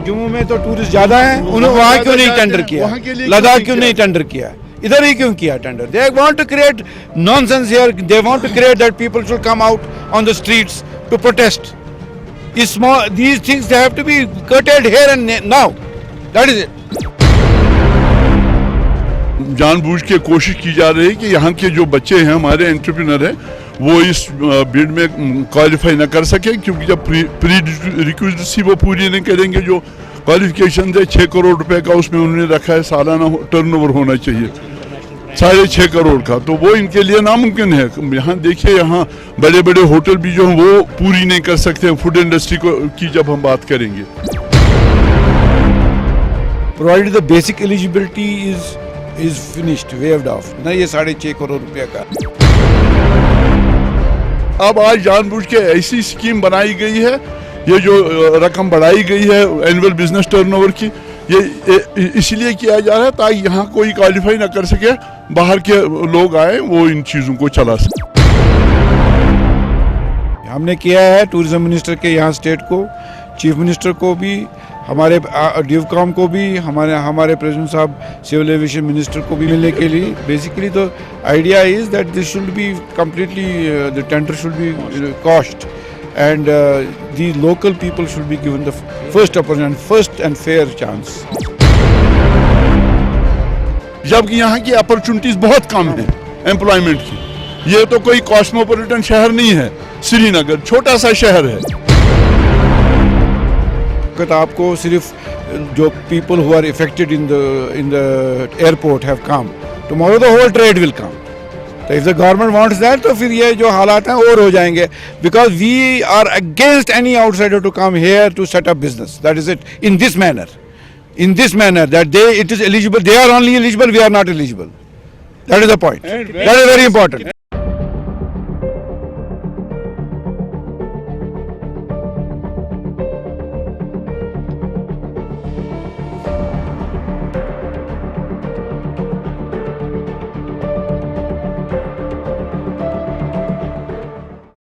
जम्मू में तो टूरिस्ट ज्यादा हैं, उन्होंने वहाँ क्यों नहीं टेंडर किया, लद्दाख क्यों नहीं टेंडर किया, इधर ही क्यों किया tender? They want to create nonsense here, they want to create that people should come out on the streets to protest. These things they have to be curtailed here and now. That is it. जानबूझ के कोशिश की जा रही है कि यहाँ के जो बच्चे हैं, हमारे एंटरप्रेन्योर हैं, वो इस बिड में क्वालिफाई ना कर सके, क्योंकि जब प्री रिक्विजिसी वो पूरी नहीं करेंगे, जो क्वालिफिकेशन है 6 करोड़ रुपए का उसमें उन्होंने रखा है सालाना टर्नओवर होना चाहिए 6.5 करोड़ का, तो वो इनके लिए नामुमकिन है. यहाँ देखिए, यहाँ बड़े बड़े होटल भी जो हैं वो पूरी नहीं कर सकते हैं फूड इंडस्ट्री को की जब हम बात करेंगे. Provided the basic eligibility is finished, waived off. ना ये 6.5 करोड़ रुपया का. अब आज जानबूझ के ऐसी स्कीम बनाई गई है, ये जो रकम बढ़ाई गई है एनुअल बिजनेस टर्नओवर की, ये इसलिए किया जा रहा है ताकि यहाँ कोई क्वालिफाई ना कर सके, बाहर के लोग आए वो इन चीज़ों को चला सके. हमने किया है टूरिज्म मिनिस्टर के यहाँ स्टेट को, चीफ मिनिस्टर को भी, हमारे ड्यूकॉम को भी, हमारे प्रेसिडेंट साहब सिविल एविएशन मिनिस्टर को भी मिलने के लिए. बेसिकली तो idea is that this should be completely the tender should be cost and the local people should be given the first opportunity, first and fair chance. जबकि यहाँ की अपॉर्चुनिटीज बहुत कम है एम्प्लॉयमेंट की. ये तो कोई कॉस्मोपॉलिटन शहर नहीं है, श्रीनगर छोटा सा शहर है. तो आपको सिर्फ जो people who are affected in the airport have come. Tomorrow the whole trade will come. तो if the government wants that, तो फिर ये जो हालात हैं और हो जाएंगे, because we are against any outsider to come here to set up business. That is it. In this manner that it is eligible, they are only eligible, we are not eligible. That is the point. That is very important.